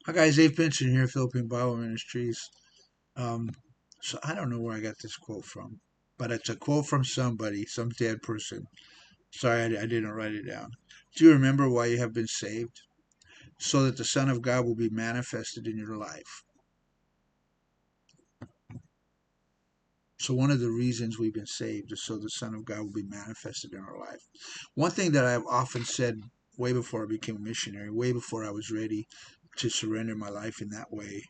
Hi guys, Dave Pinson here, Philippine Bible Ministries. Um, so I don't know where I got this quote from, but it's a quote from somebody, some dead person. Sorry, I didn't write it down. Do you remember why you have been saved? So that the Son of God will be manifested in your life. So one of the reasons we've been saved is so the Son of God will be manifested in our life. One thing that I've often said way before I became a missionary, way before I was ready to surrender my life in that way,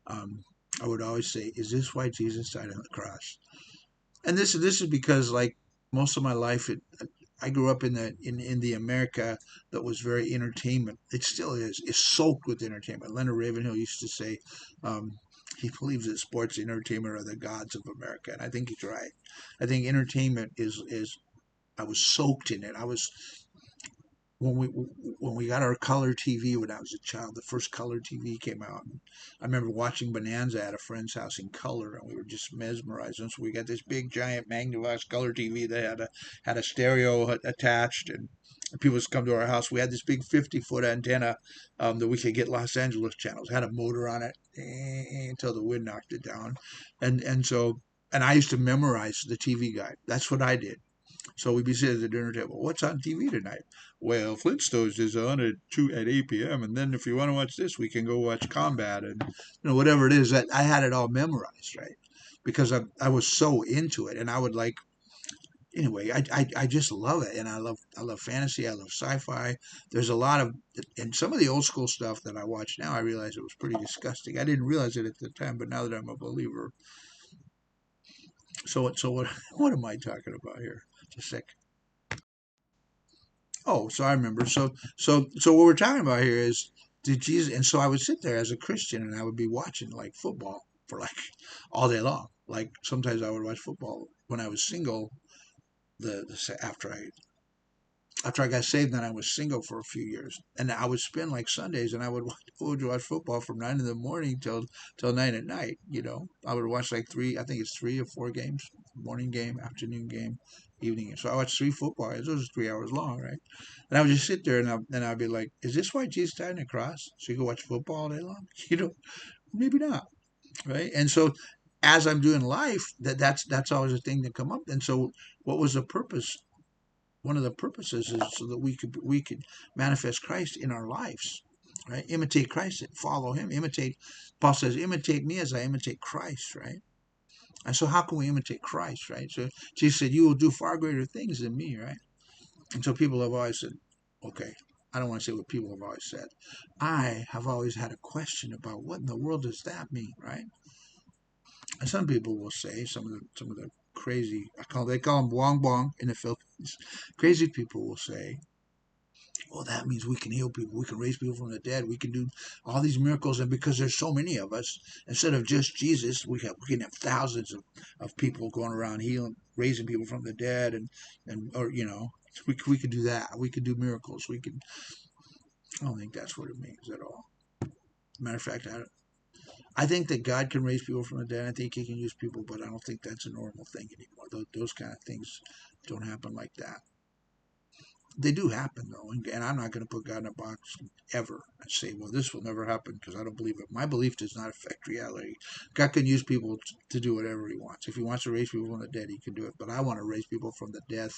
um, I would always say, "Is this why Jesus died on the cross?" And this is because, like most of my life, I grew up in the America that was very entertainment. It still is. It's soaked with entertainment. Leonard Ravenhill used to say um, he believes that sports and entertainment are the gods of America, and I think he's right. I think entertainment is. I was soaked in it. I was when we got our color TV when I was a child. The first color TV came out. And I remember watching Bonanza at a friend's house in color, and we were just mesmerized. And so we got this big, giant Magnavox color TV that had a stereo attached, and people would come to our house. We had this big 50-foot antenna that we could get Los Angeles channels. It had a motor on it until the wind knocked it down, and so. And I used to memorize the TV guide. That's what I did. So we'd be sitting at the dinner table. What's on TV tonight? Well, Flintstones is on at 8 p.m. And then if you want to watch this, we can go watch Combat and whatever it is. That I had it all memorized, right? Because I was so into it, and I would like anyway. I just love it, and I love fantasy. I love sci-fi. There's a lot of and some of the old school stuff that I watch now. I realize it was pretty disgusting. I didn't realize it at the time, but now that I'm a believer, so what? What am I talking about here? Just a sec. Oh, so I remember. So what we're talking about here is did Jesus? And so I would sit there as a Christian, and I would be watching like football for like all day long. Like sometimes I would watch football when I was single. After I got saved, then I was single for a few years, and I would spend like Sundays, and I would watch football from 9 in the morning till 9 at night. I would watch like three. I think it's 3 or 4 games: morning game, afternoon game, evening game. So I watched three football games. Those are 3 hours long, right? And I would just sit there, and I'd be like, "Is this why Jesus died on the cross? So you can watch football all day long?" Maybe not, right? And so as I'm doing life, that's always a thing that come up. And so, what was the purpose? One of the purposes is so that we could manifest Christ in our lives, right? Imitate Christ, follow Him, imitate. Paul says, "Imitate me as I imitate Christ," right? And so, how can we imitate Christ, right? So Jesus said, "You will do far greater things than me," right? And so people have always said, okay, I don't want to say what people have always said. I have always had a question about what in the world does that mean, right? And some people will say, some of the crazy, they call them bong bong in the Philippines. Crazy people will say, well, that means we can heal people, we can raise people from the dead, we can do all these miracles, and because there's so many of us, instead of just Jesus, we can have thousands of people going around healing, raising people from the dead, and or we could do that. We could do miracles. I don't think that's what it means at all. Matter of fact, I think that God can raise people from the dead. I think He can use people, but I don't think that's a normal thing anymore. Those kind of things don't happen like that. They do happen though, and I'm not going to put God in a box ever and say, "Well, this will never happen," because I don't believe it. My belief does not affect reality. God can use people to do whatever He wants. If He wants to raise people from the dead, He can do it. But I want to raise people from the death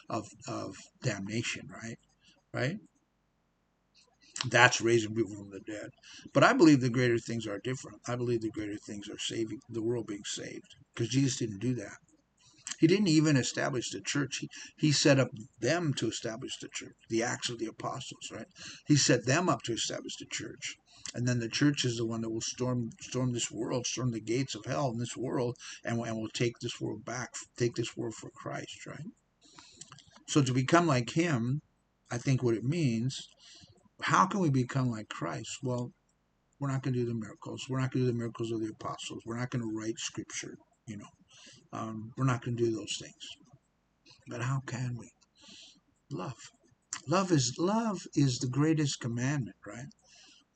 of damnation, right? Right? That's raising people from the dead. But I believe the greater things are different. I believe the greater things are saving the world being saved, because Jesus didn't do that. He didn't even establish the church. He set up them to establish the church, the Acts of the Apostles, right? He set them up to establish the church. And then the church is the one that will storm this world, storm the gates of hell in this world, and will take this world back, take this world for Christ, right? So to become like Him, I think what it means, how can we become like Christ? Well, we're not going to do the miracles. We're not going to do the miracles of the apostles. We're not going to write scripture, you know. We're not going to do those things. But how can we? Love. Love is the greatest commandment, right?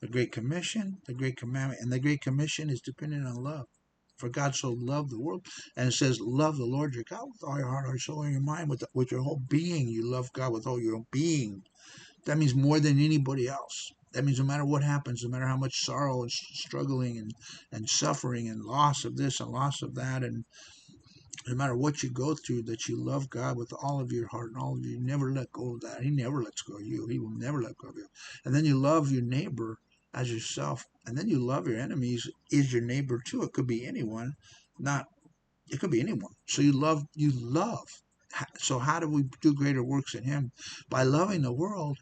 The Great Commission, the Great Commandment, and the Great Commission is dependent on love. For God so loved the world, and it says, "Love the Lord your God with all your heart, your soul, and your mind, with your whole being." You love God with all your being. That means more than anybody else. That means no matter what happens, no matter how much sorrow and struggling and suffering and loss of this and loss of that, and no matter what you go through, that you love God with all of your heart and all of you. Never let go of that. He never lets go of you. He will never let go of you. And then you love your neighbor as yourself. And then you love your enemies is your neighbor too. It could be anyone, not it could be anyone. So you love. So how do we do greater works in Him? By loving the world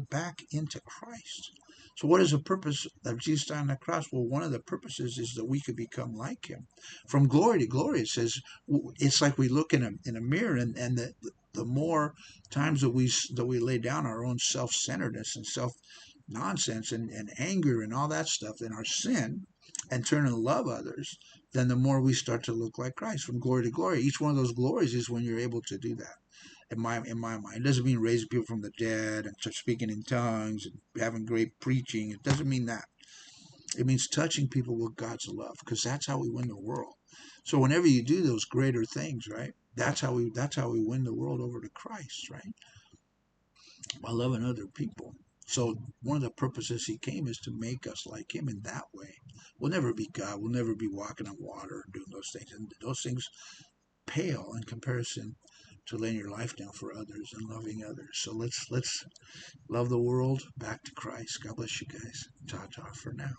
back into Christ. So what is the purpose of Jesus dying on the cross? Well, one of the purposes is that we could become like Him. From glory to glory, it says it's like we look in a mirror, and the more times that we lay down our own self-centeredness and self nonsense and anger and all that stuff in our sin and turn and love others, then the more we start to look like Christ from glory to glory. Each one of those glories is when you're able to do that. In my mind, it doesn't mean raising people from the dead and speaking in tongues and having great preaching. It doesn't mean that. It means touching people with God's love, because that's how we win the world. So whenever you do those greater things, right? That's how we win the world over to Christ, right? By loving other people. So one of the purposes He came is to make us like Him in that way. We'll never be God. We'll never be walking on water and doing those things. And those things pale in comparison to laying your life down for others and loving others. So let's love the world back to Christ. God bless you guys. Ta ta for now.